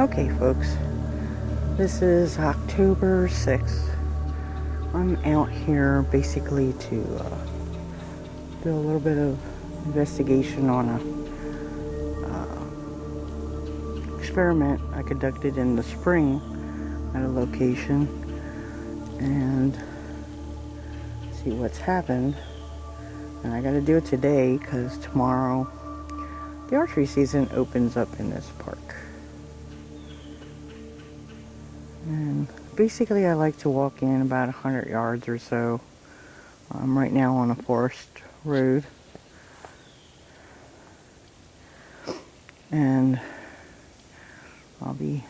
Okay, folks, this is October 6th. I'm out here basically to do a little bit of investigation on a experiment I conducted in the spring at a location and see what's happened. And I gotta do it today because tomorrow the archery season opens up in this park. And basically I like to walk in about 100 yards or so. I'm right now on a forest road. And I'll be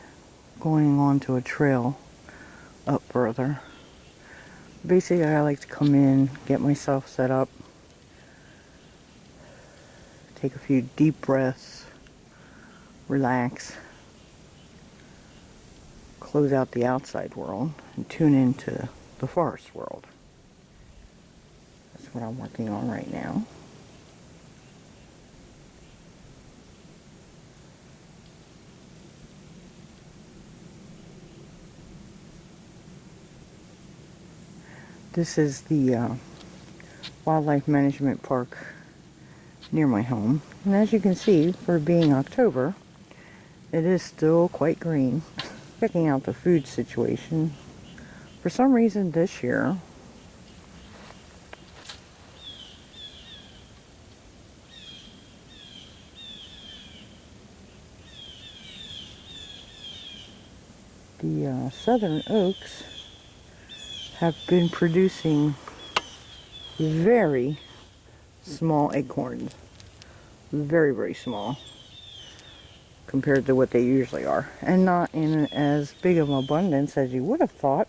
going onto a trail up further. Basically I like to come in, get myself set up, take a few deep breaths, relax, close out the outside world, and tune into the forest world. That's what I'm working on right now. This is the wildlife management park near my home. And as you can see, for being October, it is still quite green. Checking out the food situation. For some reason this year, the southern oaks have been producing very small acorns. Very, very small compared to what they usually are. And not in as big of an abundance as you would have thought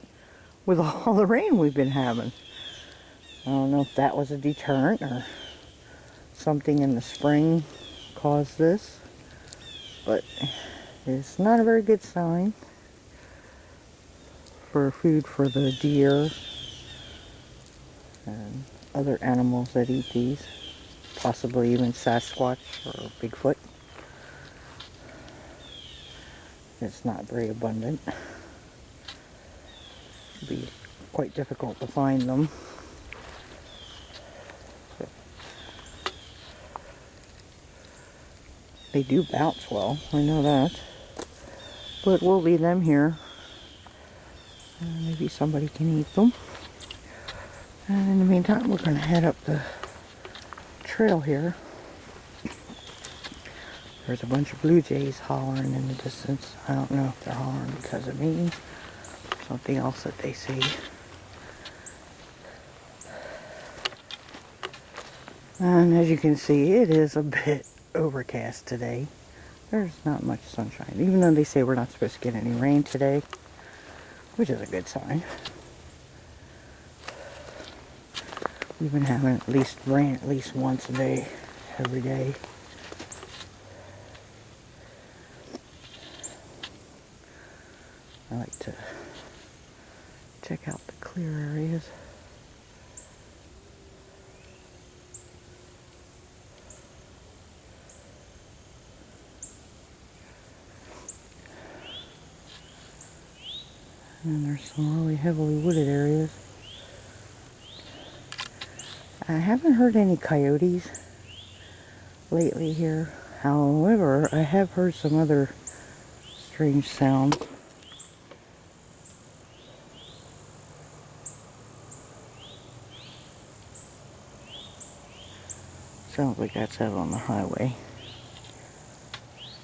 with all the rain we've been having. I don't know if that was a deterrent or something in the spring caused this, but it's not a very good sign for food for the deer and other animals that eat these, possibly even Sasquatch or Bigfoot. It's not very abundant. It'd be quite difficult to find them. They do bounce well, I know that. But we'll leave them here. Maybe somebody can eat them. And in the meantime, we're going to head up the trail here. There's a bunch of blue jays hollering in the distance. I don't know if they're hollering because of me or something else that they see. And as you can see, it is a bit overcast today. There's not much sunshine, even though they say we're not supposed to get any rain today, which is a good sign. We've been having at least rain at least once a day, every day. I like to check out the clear areas. And there's some really heavily wooded areas. I haven't heard any coyotes lately here. However, I have heard some other strange sounds. Sounds like that's out on the highway.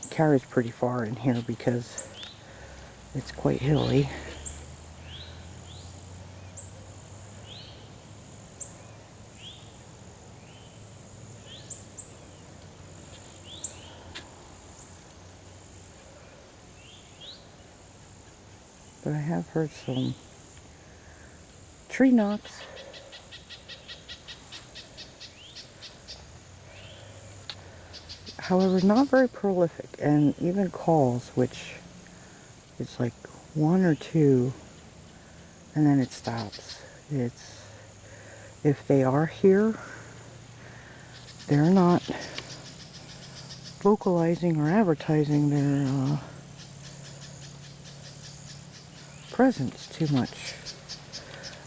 It carries pretty far in here because it's quite hilly. But I have heard some tree knocks. However, not very prolific, and even calls, which is like one or two, and then it stops. It's, if they are here, they're not vocalizing or advertising their presence too much.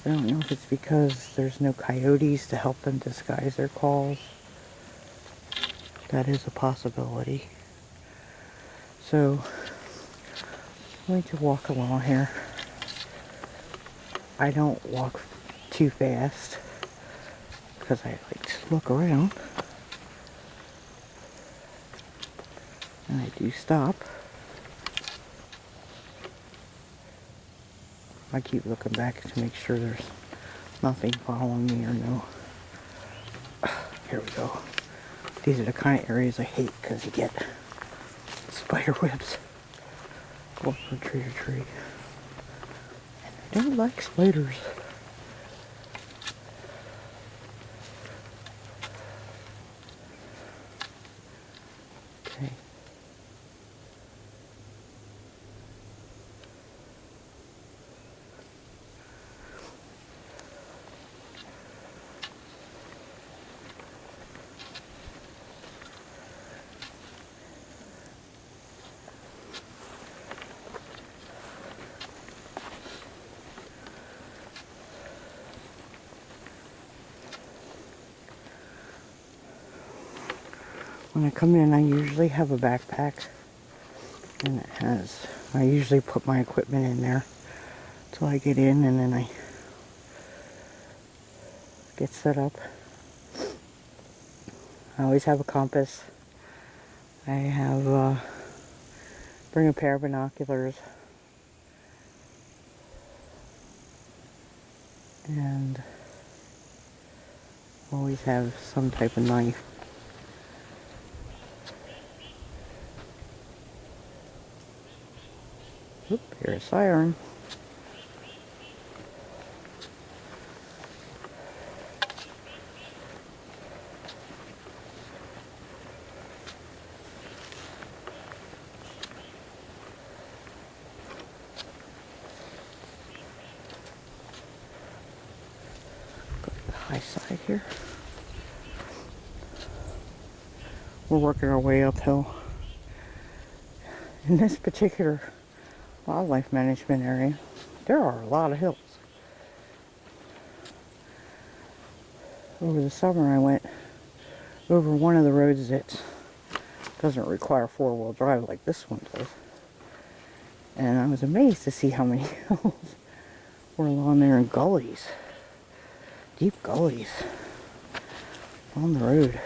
I don't know if it's because there's no coyotes to help them disguise their calls. That is a possibility. So, I'm going to walk along here. I don't walk too fast because I like to look around. And I do stop. I keep looking back to make sure there's nothing following me or no. Here we go. These are the kind of areas I hate because you get spider webs going from tree to tree. And I don't like spiders. Okay. When I come in, I usually have a backpack, and I usually put my equipment in there till I get in, and then I get set up. I always have a compass. I have, bring a pair of binoculars, and always have some type of knife. Oop, here's a siren. Go to the high side here. We're working our way uphill. In this particular wildlife management area, there are a lot of hills. Over the summer I went over one of the roads that doesn't require four-wheel drive like this one does. And I was amazed to see how many hills were along there in gullies. Deep gullies on the road.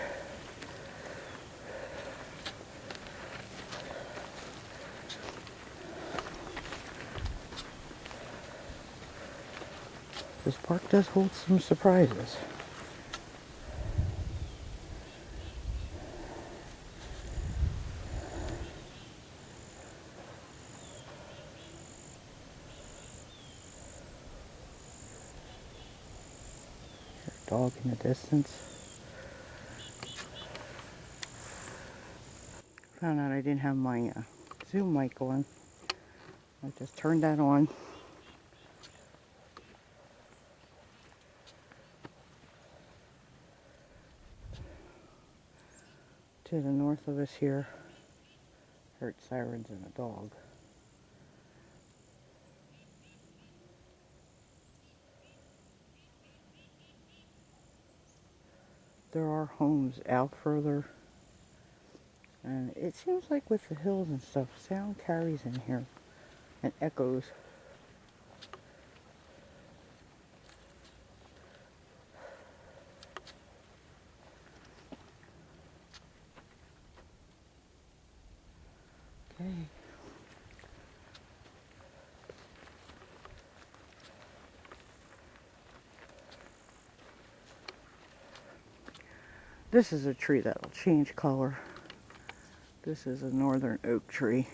This park does hold some surprises. There's a dog in the distance. Found out I didn't have my Zoom mic on. I just turned that on. To the north of us here, heard sirens and a dog. There are homes out further, and it seems like with the hills and stuff, sound carries in here and echoes. Okay. This is a tree that'll change color. This is a northern oak tree.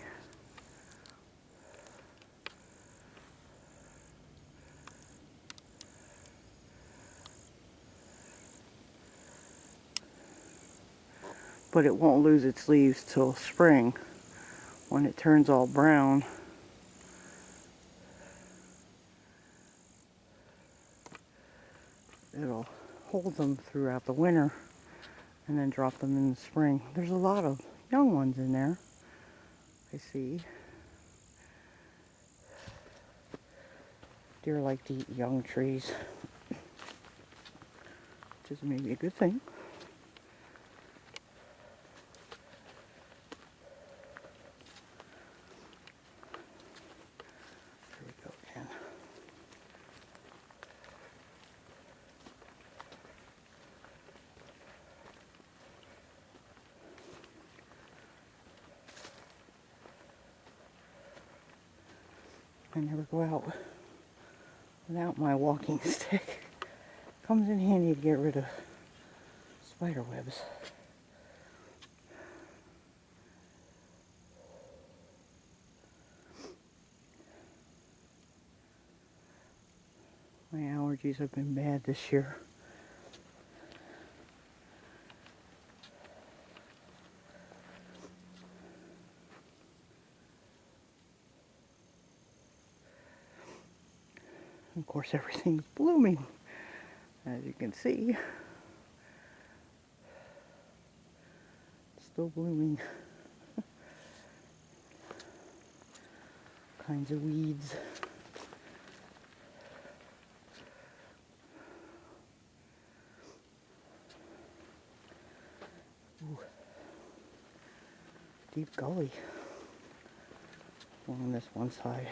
But it won't lose its leaves till spring, when it turns all brown. It'll hold them throughout the winter and then drop them in the spring. There's a lot of young ones in there, I see. Deer like to eat young trees, which is maybe a good thing. There we go again. I never go out without my walking stick. Comes in handy to get rid of spider webs. My allergies have been bad this year. Of course, everything's blooming, as you can see. It's still blooming. Kinds of weeds. Ooh. Deep gully along this one side.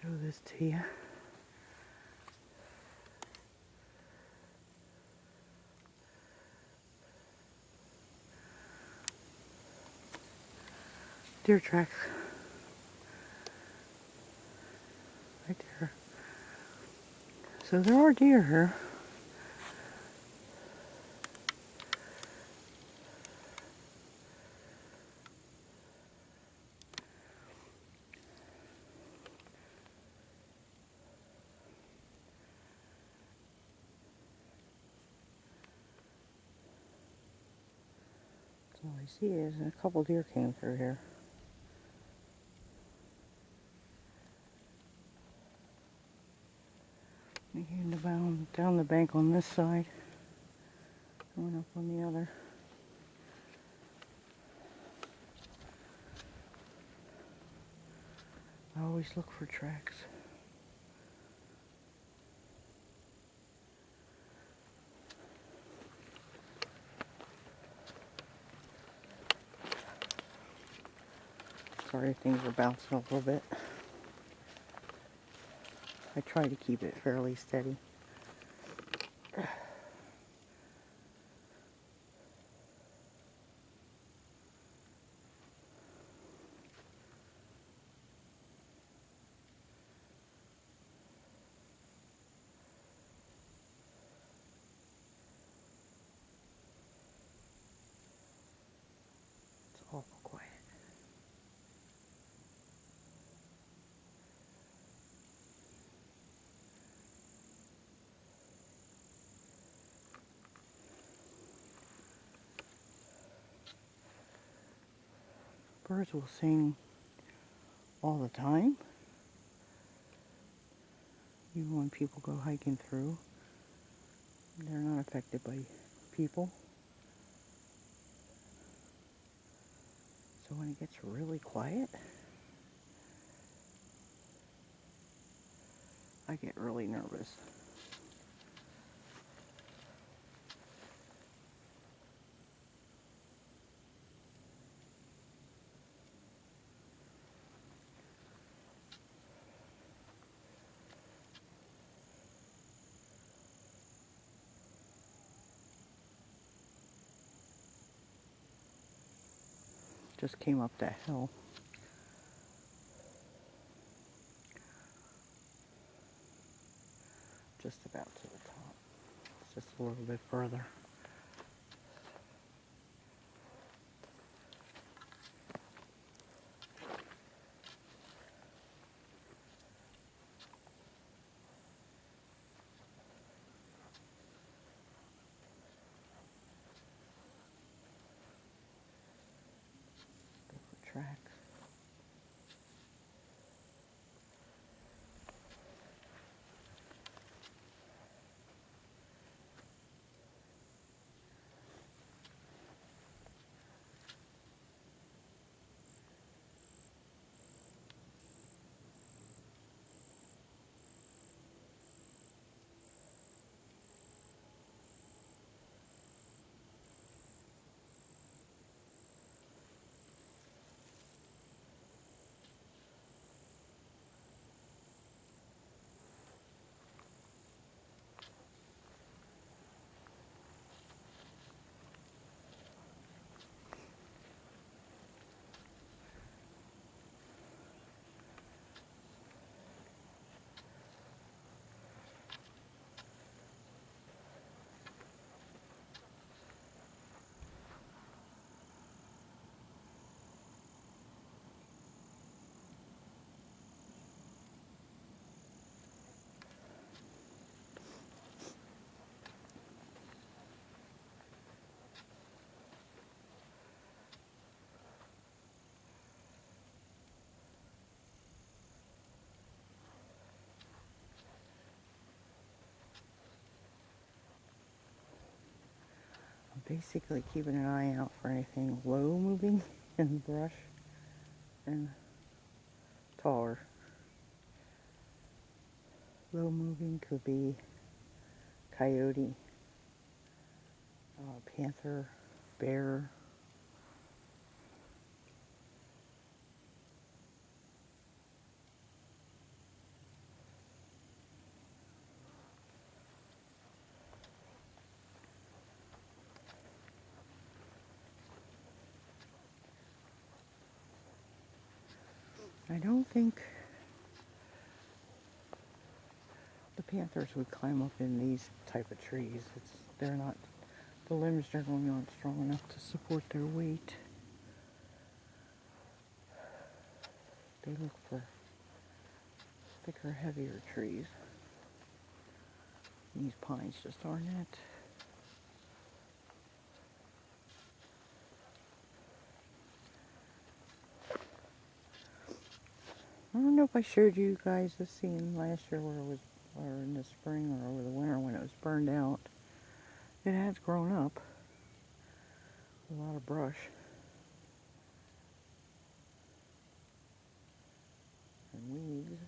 Show this to you. Deer tracks. Right there. So there are deer here. All I see is a couple deer came through here. They came down the bank on this side, going up on the other. I always look for tracks. Sorry if things are bouncing a little bit. I try to keep it fairly steady. It's awful quiet. Birds will sing all the time, even when people go hiking through. They're not affected by people. So when it gets really quiet, I get really nervous. Just came up that hill. Just about to the top. It's just a little bit further. tracks. I'm basically keeping an eye out for anything low moving in the brush and taller. Low moving could be coyote, panther, bear. I don't think the panthers would climb up in these type of trees. They're not, the limbs they're going on strong enough to support their weight. They look for thicker, heavier trees. These pines just aren't it. I don't know if I showed you guys the scene last year where it was, or in the spring or over the winter when it was burned out. It has grown up. A lot of brush. And weeds.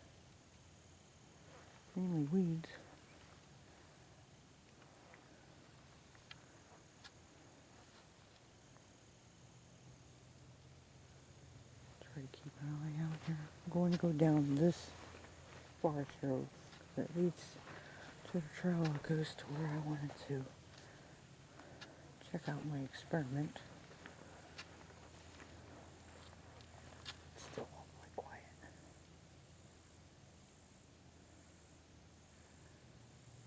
Mainly weeds. Try to keep an eye out here. I'm going to go down this forest road that leads to the trail that goes to where I wanted to check out my experiment. It's still awfully quiet.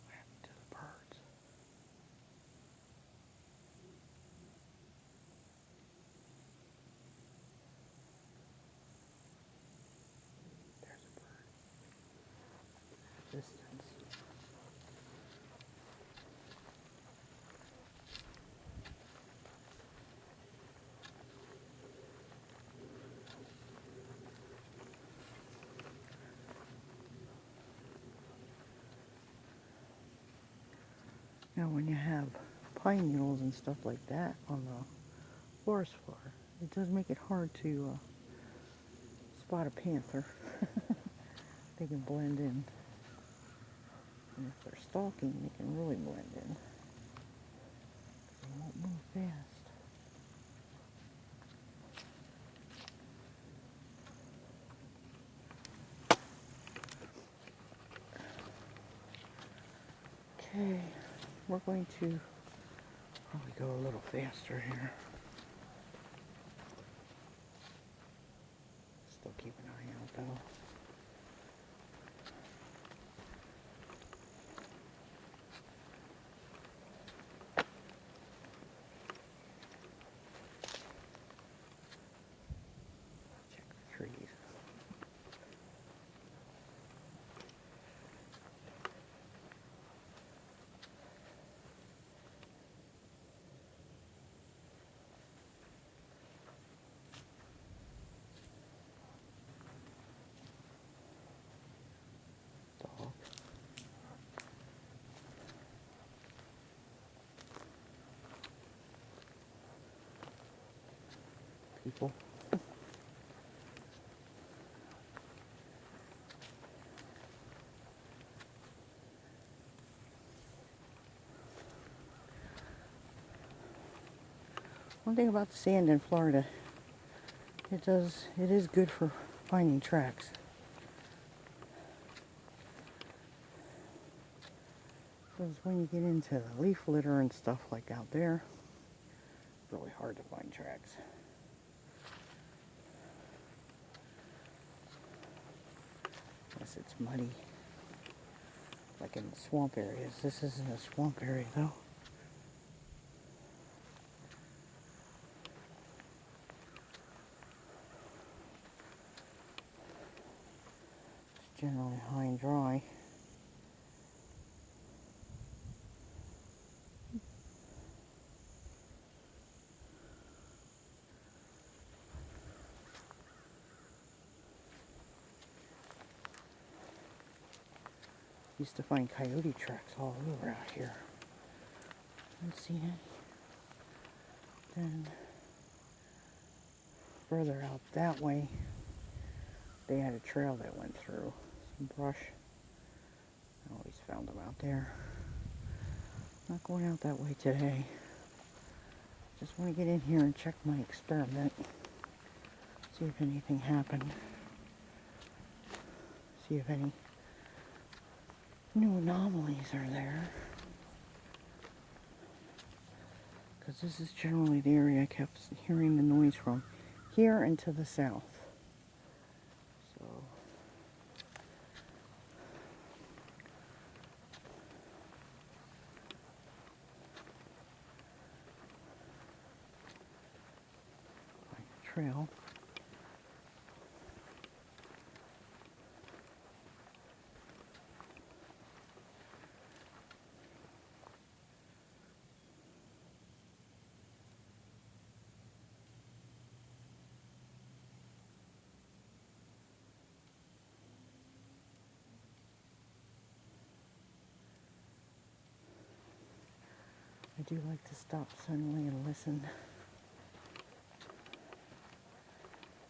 What happened to the birds? There's a bird. Distance. Now when you have pine needles and stuff like that on the forest floor, it does make it hard to spot a panther. They can blend in. And if they're stalking, they can really blend in. They won't move fast. Okay, we're going to probably go a little faster here. Still keep an eye out though. Check the trees. people. One thing about the sand in Florida, it is good for finding tracks. Because when you get into the leaf litter and stuff like out there, it's really hard to find tracks. Unless it's muddy. Like in the swamp areas. This isn't a swamp area though. It's generally high and dry. Used to find coyote tracks all over out here. Haven't seen any. Then further out that way, they had a trail that went through some brush. I always found them out there. Not going out that way today. Just want to get in here and check my experiment. See if anything happened. See if any new anomalies are there. Because this is generally the area I kept hearing the noise from. Here and to the south. So find a trail. I do like to stop suddenly and listen.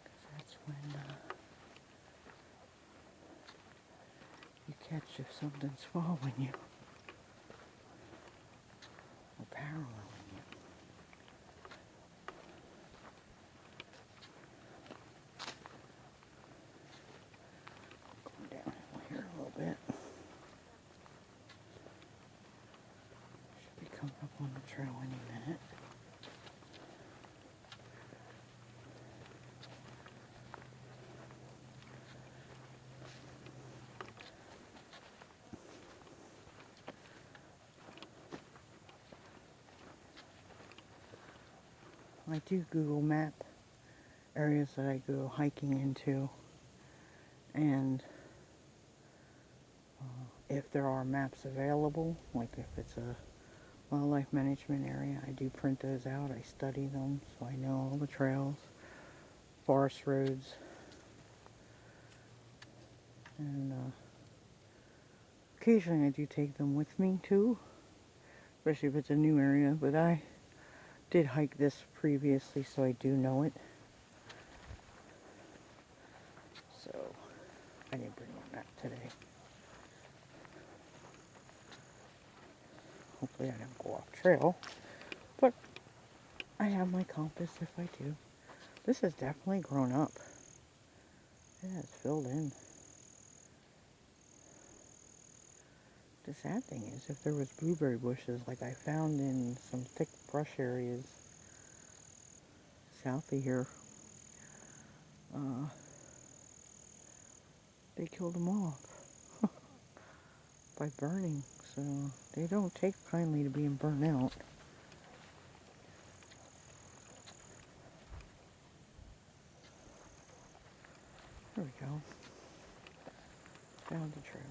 Because that's when you catch if something's following you. Or paralleling you. Going downhill here a little bit. Should be coming up on the trail any minute. I do Google map areas that I go hiking into, and if there are maps available, like if it's a wildlife management area, I do print those out. I study them so I know all the trails, forest roads, and occasionally I do take them with me too, especially if it's a new area, but I did hike this previously, so I do know it. So I didn't bring my map today. Hopefully I don't go off trail, but I have my compass if I do. This has definitely grown up. It has filled in. The sad thing is, if there was blueberry bushes like I found in some thick brush areas south of here, they killed them off by burning. So they don't take kindly to being burned out. There we go. Found the trail.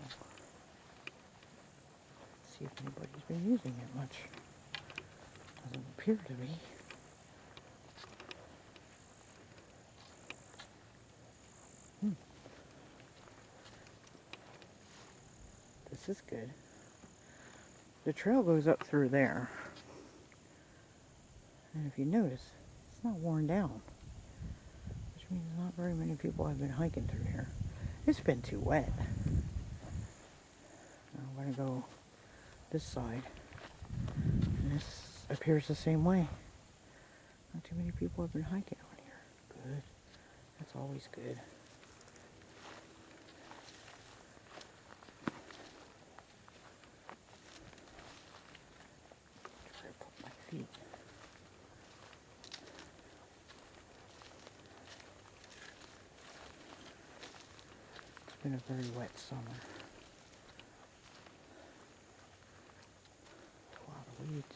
Let's see if anybody's been using it much. Doesn't appear to be. This is good. The trail goes up through there. And if you notice, it's not worn down. which means not very many people have been hiking through here. It's been too wet. I'm going to go this side. And this appears the same way. Not too many people have been hiking on here. Good. That's always good. Try to put my feet. It's been a very wet summer. A lot of weeds.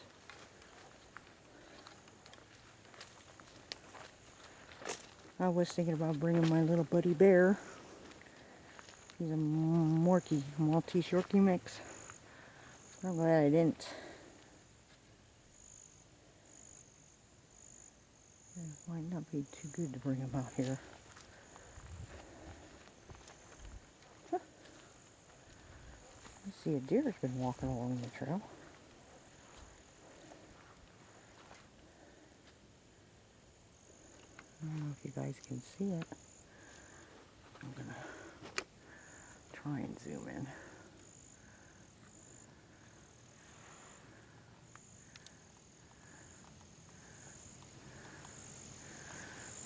I was thinking about bringing my little buddy bear. He's a Morkie, Maltese Yorkie mix. I'm glad I didn't. It might not be too good to bring him out here. Huh. I see a deer's been walking along the trail. I don't know if you guys can see it. I'm gonna try and zoom in.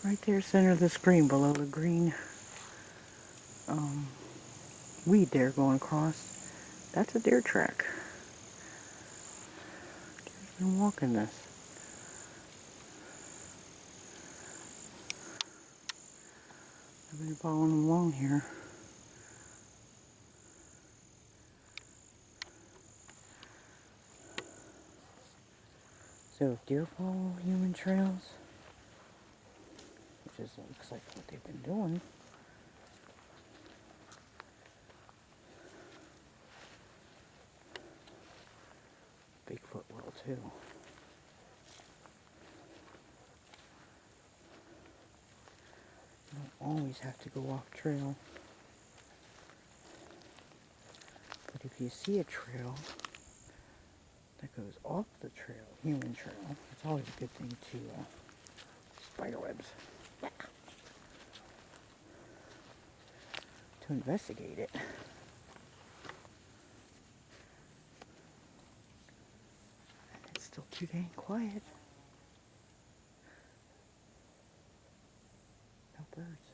Right there, center of the screen, below the green weed there going across. That's a deer track. Deer's been walking this. I've been following them along here. So if deer follow human trails, which is looks like what they've been doing, Bigfoot will too. You don't always have to go off trail. But if you see a trail that goes off the trail, human trail, it's always a good thing to spider webs. Yeah. To investigate it. It's still too dang quiet. No birds.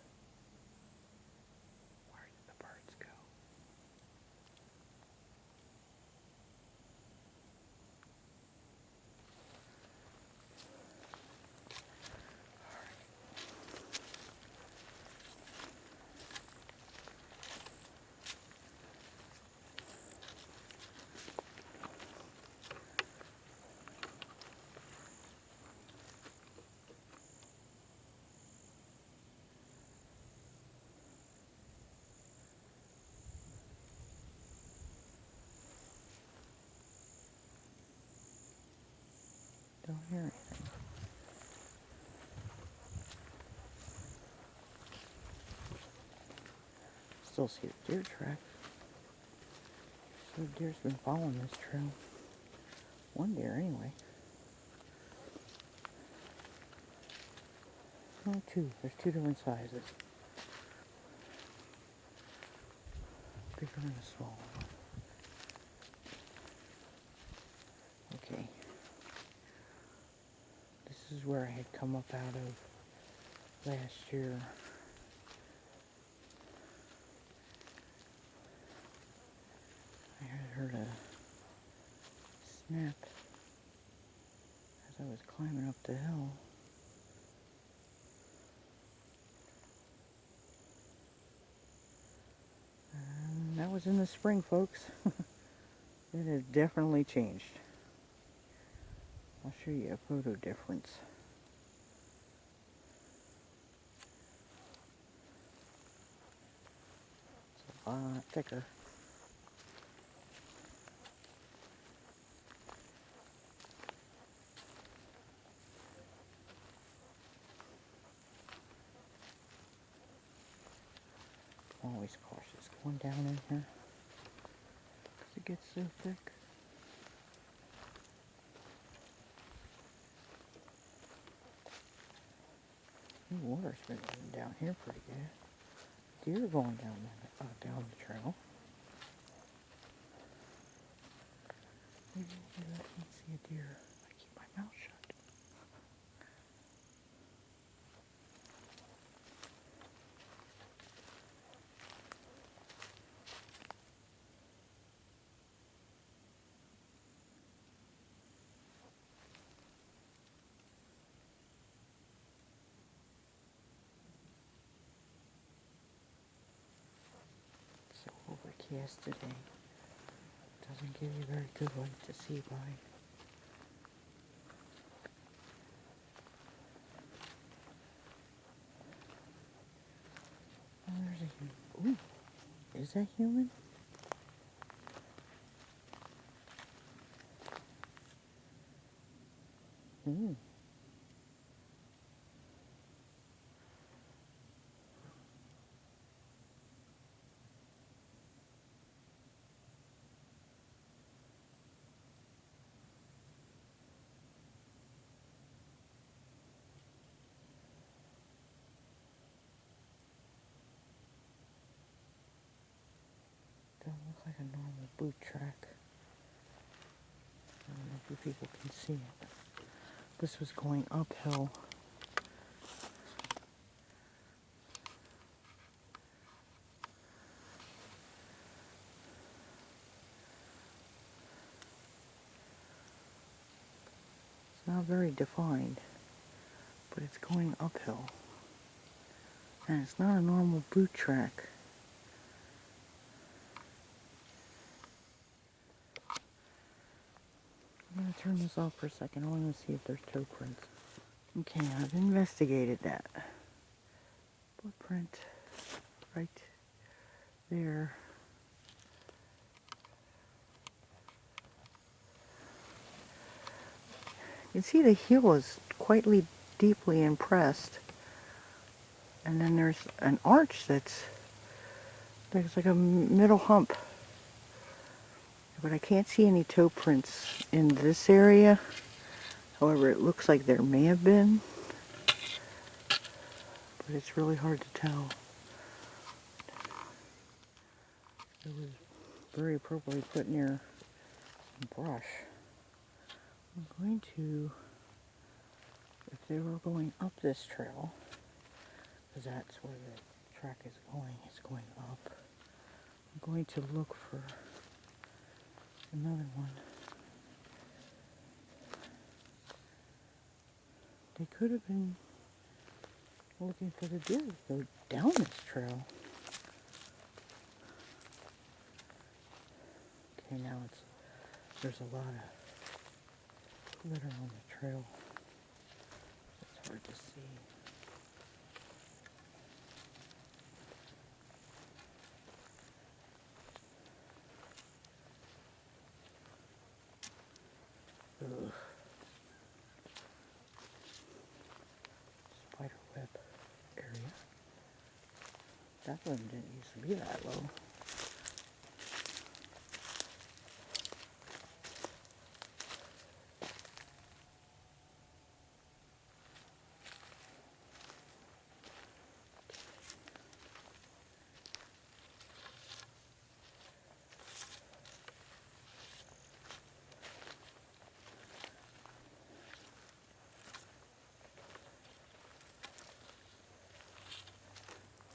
Where did the birds go? Don't hear anything. Still see the deer track. So the deer's been following this trail. One deer anyway. Oh, two. There's two different sizes. Bigger and a smaller one. Okay. This is where I had come up out of last year. I had heard a snap as I was climbing up the hill. And that was in the spring, folks. It has definitely changed. I'll show you a photo difference. It's a lot thicker. I'm always cautious going down in here because it gets so thick. The water's been running down here pretty good. Deer going down the trail. Maybe I can't see a deer. I keep my mouth shut. So overcast today. Doesn't give you very good light to see by. Oh, there's a human. Ooh, is that human? Hmm. Doesn't look like a normal boot track. I don't know if you people can see it. This was going uphill. It's not very defined, but it's going uphill. And it's not a normal boot track. I'm going to turn this off for a second. I want to see if there's toe prints. Okay, I've investigated that. Footprint right there. You can see the heel is quite deeply impressed. And then there's an arch there's like a middle hump. But I can't see any toe prints in this area. However, it looks like there may have been. But it's really hard to tell. It was very appropriately put near some brush. I'm going to, if they were going up this trail, because that's where the track is going, it's going up. I'm going to look for another one. They could have been looking for the deer to go down this trail. Okay, now there's a lot of litter on the trail. It's hard to see. Ugh. Spider web area. That one didn't used to be that low.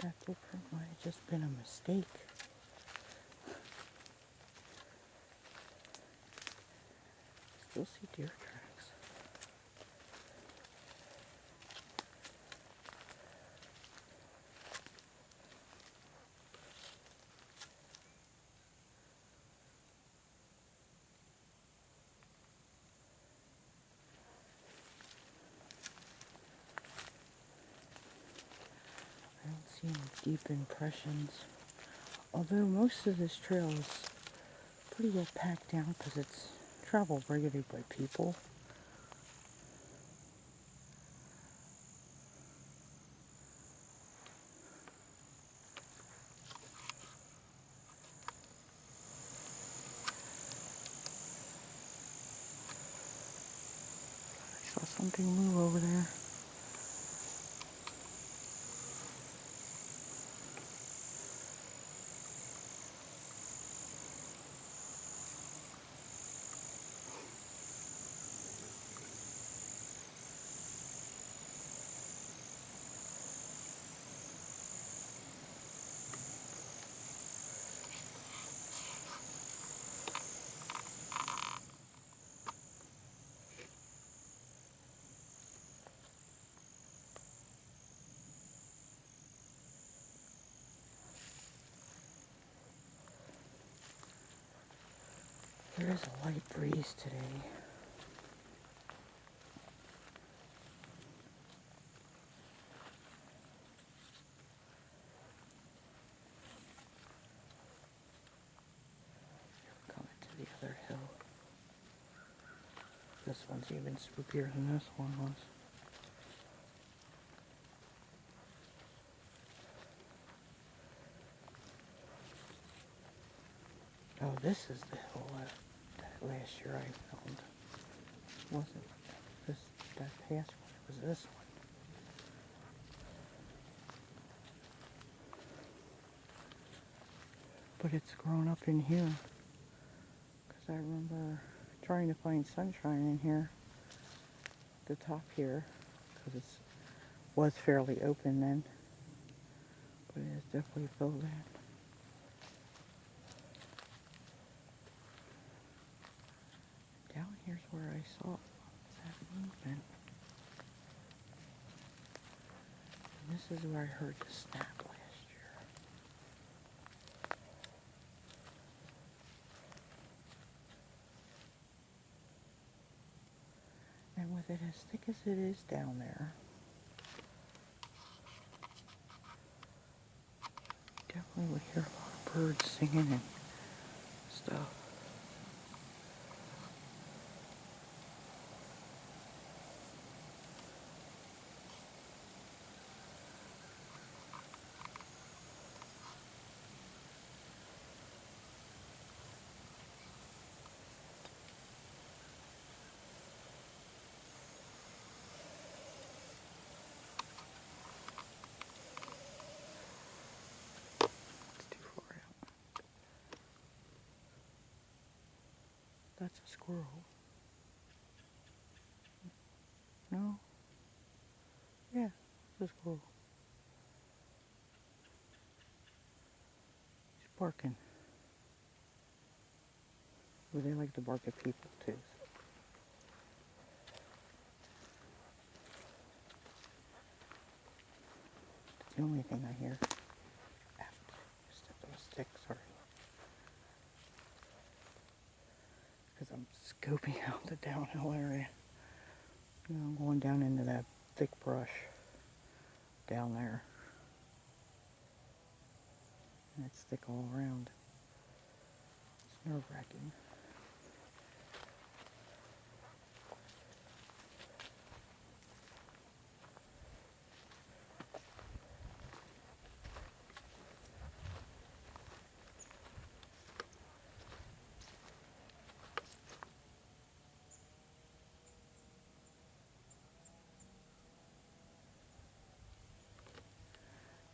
That footprint might have just been a mistake. Still see deer tracks. I don't see any deep impressions. Although most of this trail is pretty well packed down because it's traveled regularly by people. I saw something move over there. There is a light breeze today. We're coming to the other hill. This one's even spookier than this one was. Oh, this is the hill that last year I filmed. Wasn't this that past one? It was this one. But it's grown up in here. Because I remember trying to find sunshine in here. The top here. Because it was fairly open then. But it has definitely filled in. Down here's where I saw that movement. And this is where I heard the snap last year. And with it as thick as it is down there, definitely would hear a lot of birds singing and stuff. It's too far out. That's a squirrel. No? Yeah, it's a squirrel. He's barking. Well, they like to bark at people too. It's the only thing I hear. Stepped on a stick, sorry. Because I'm scoping out the downhill area. You know, I'm going down into that thick brush down there. And it's thick all around. It's nerve-wracking.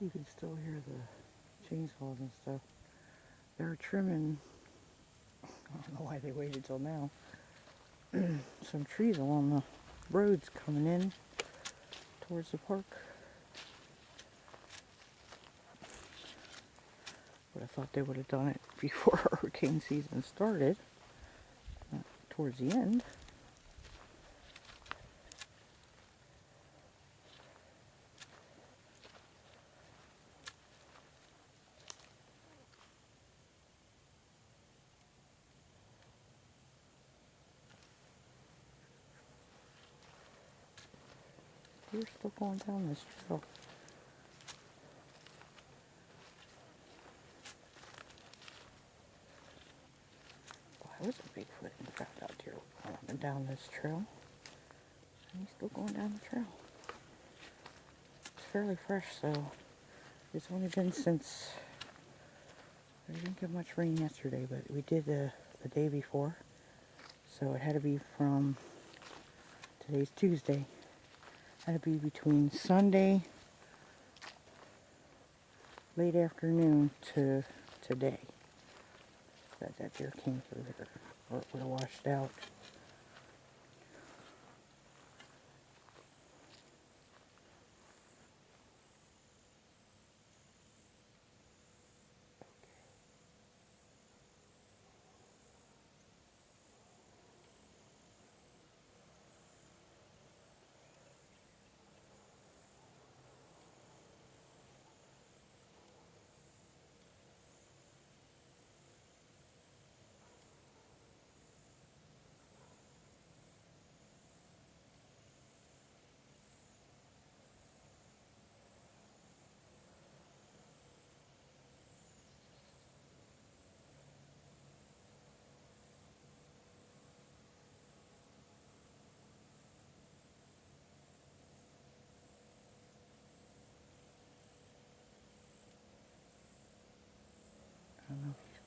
You can still hear the chainsaws and stuff. They're trimming, I don't know why they waited till now, some trees along the roads coming in towards the park. But I thought they would have done it before hurricane season started, towards the end. We're still going down this trail. Well, I was a Bigfoot and found out deer going down this trail. And he's still going down the trail. It's fairly fresh, so it's only been since, I didn't get much rain yesterday, but we did the day before. So it had to be from, today's Tuesday, had to be between Sunday, late afternoon to today. That deer came through here, or it would have washed out.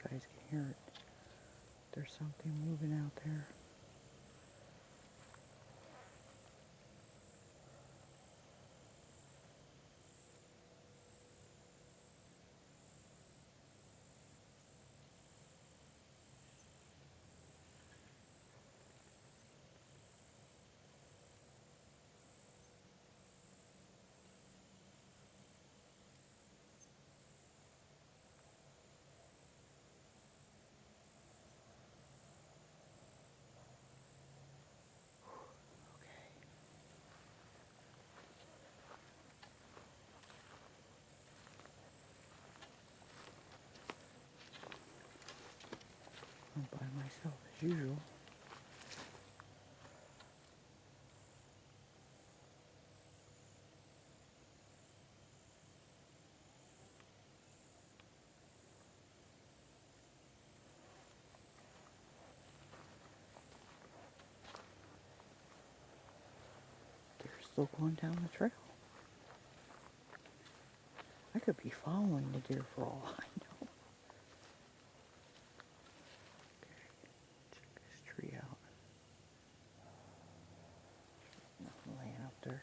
guys can hear it. There's something moving out there. I'm by myself as usual. They're still going down the trail. I could be following the deer for all I know. Okay, check this tree out. Nothing laying up there.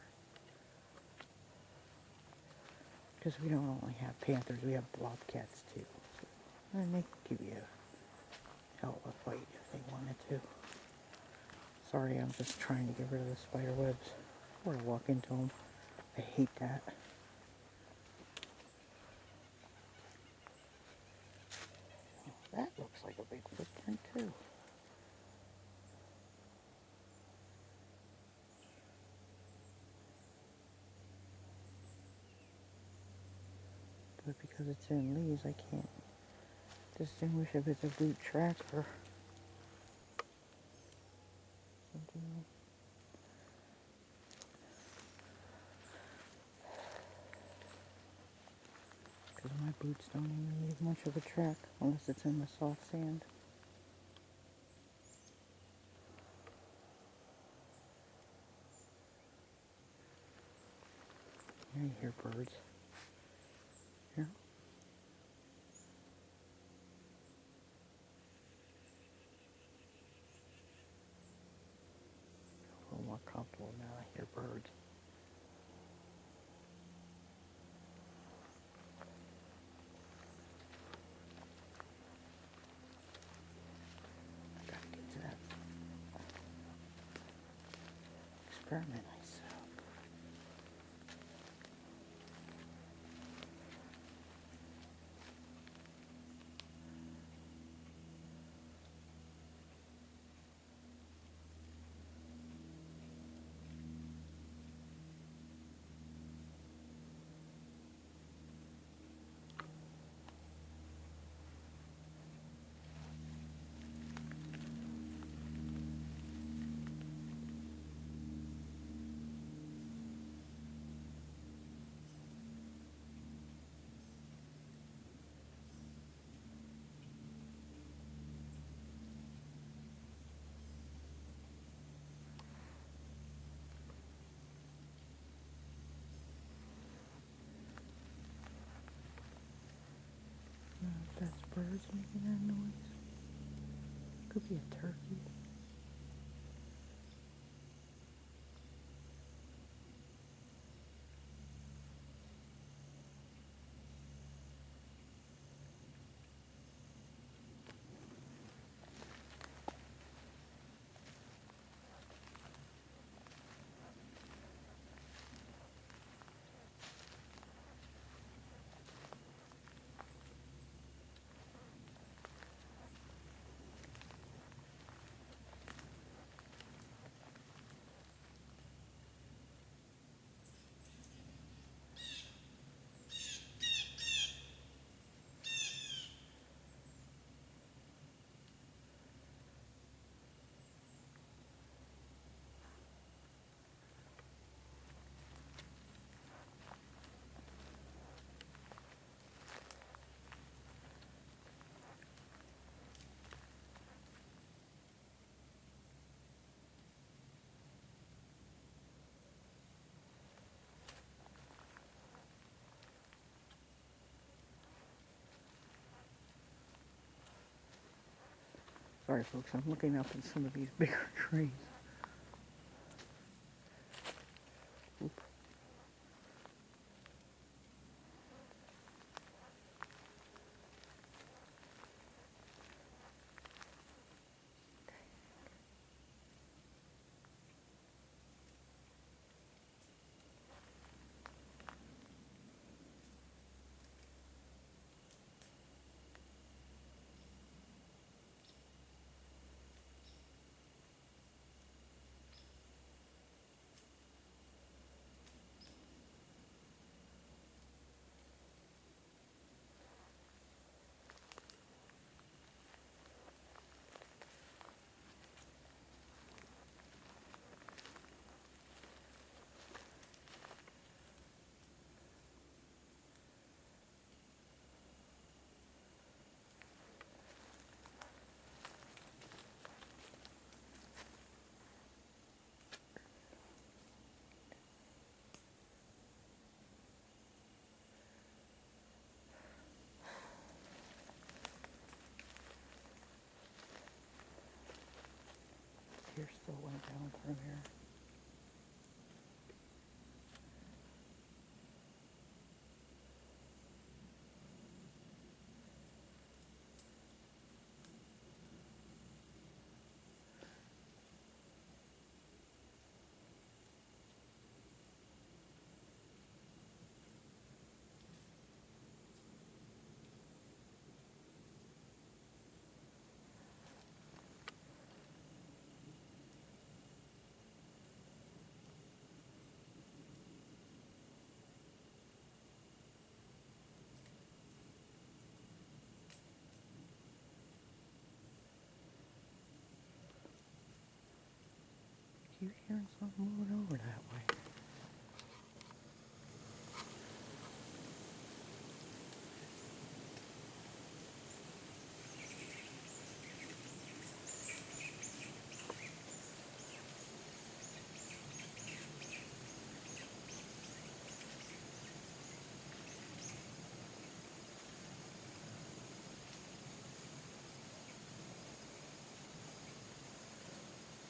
Because we don't only have panthers, we have bobcats too. So, and they can give you a hell of a fight if they wanted to. Sorry, I'm just trying to get rid of the spider webs before I walk into them. I hate that. That looks like a big footprint too. But because it's in leaves, I can't distinguish if it's a boot track or something else. Because my boots don't even leave much of a track unless it's in the soft sand. Yeah, you hear birds. Here. A little more comfortable now. I hear birds. I gotta get to that experiment I set up. If that's birds making that noise. Could be a turkey. Sorry folks, I'm looking up at some of these bigger trees. Oop. Deer still went down through here. Keep hearing something moving over that way.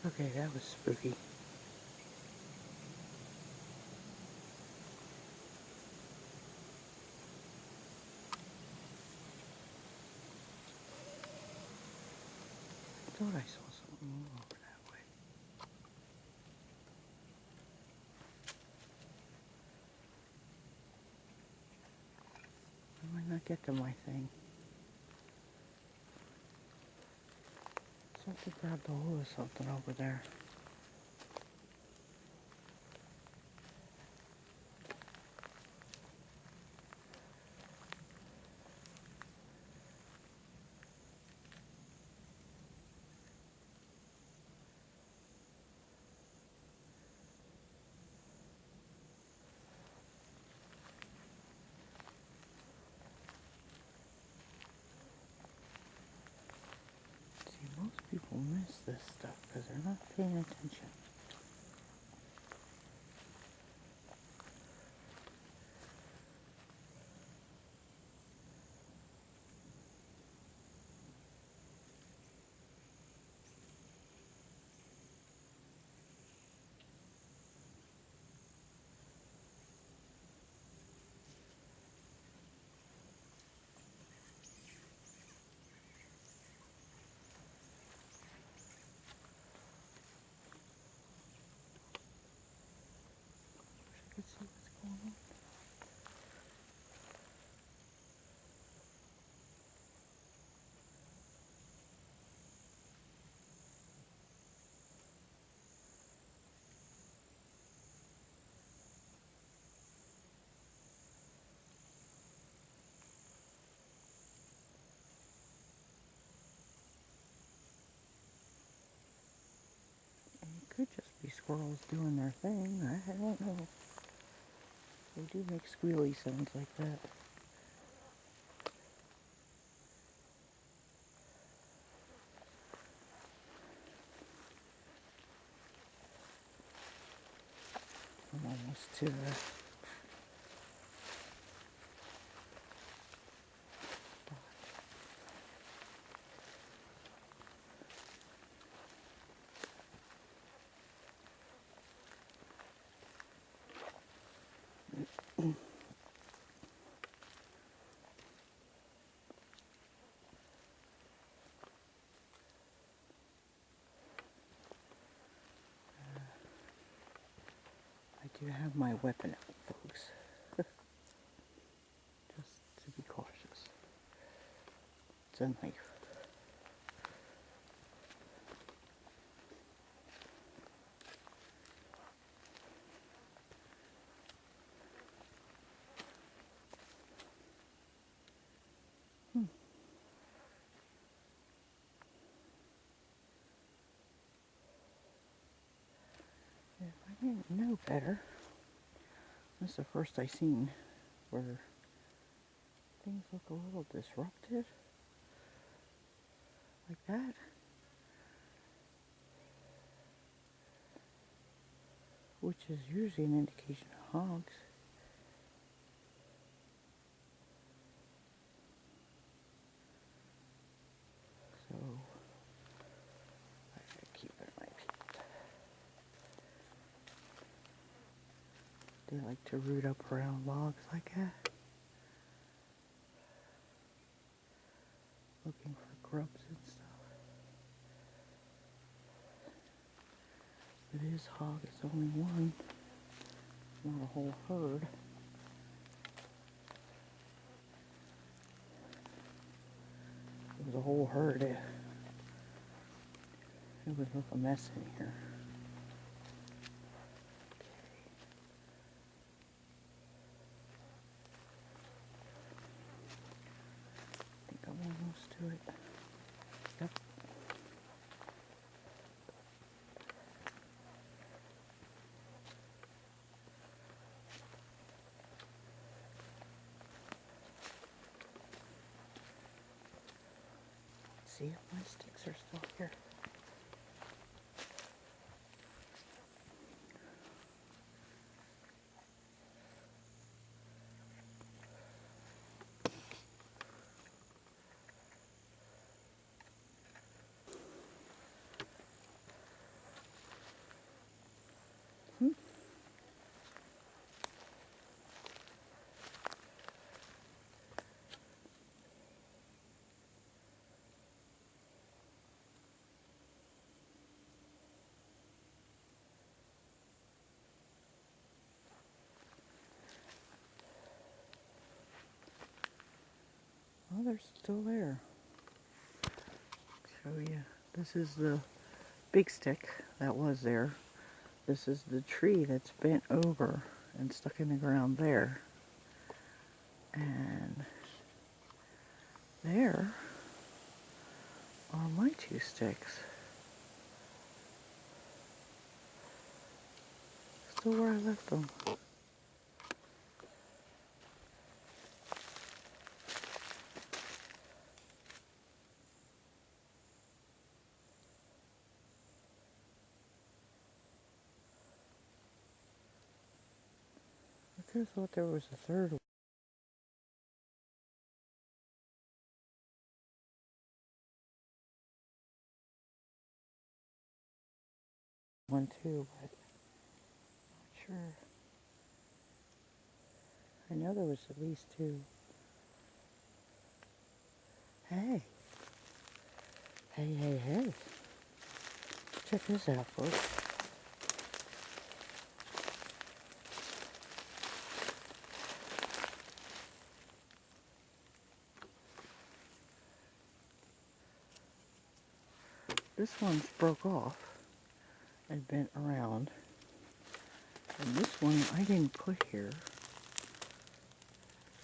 Okay, that was spooky. I thought I saw something move over that way. I might not get to my thing. Something grabbed a hold of something over there. See, most people miss this stuff because they're not paying attention. Wish I could see what's going on. And it could just be squirrels doing their thing. I don't know. They do make squealy sounds like that. I'm almost to the spot. to have my weapon out, folks. Just to be cautious. It's a knife. If I didn't know better, this is the first I seen where things look a little disrupted like that. Which is usually an indication of hogs. So I gotta keep it in my peep. They like to root up around logs like that, looking for grubs and stuff. It is hog, it's only one, not a whole herd. If it was a whole herd, it would look a mess in here. I think I'm almost to it. Yep. See if my sticks are still here. Oh, they're still there. Show you. This is the big stick that was there. This is the tree that's bent over and stuck in the ground there. And there are my two sticks. Still where I left them. I could have thought there was a third one too, but not sure. I know there was at least two. Hey. Hey, hey, hey. Check this out, folks. This one's broke off and bent around. And this one I didn't put here.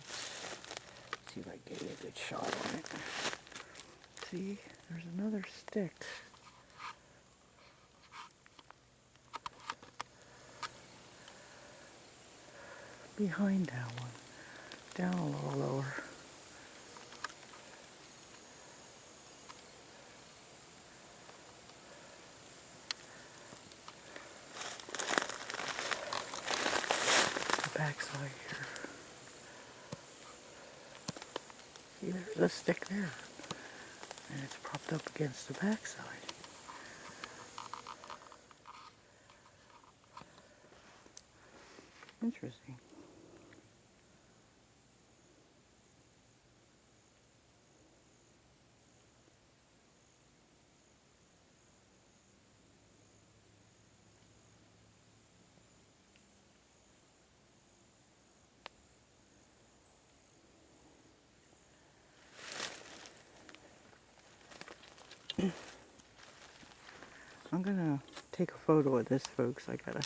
Let's see if I can get a good shot on it. See, there's another stick. Behind that one. Down a little lower. The backside here. See, there's a stick there. And it's propped up against the backside. Interesting. I'm gonna take a photo of this, folks. I gotta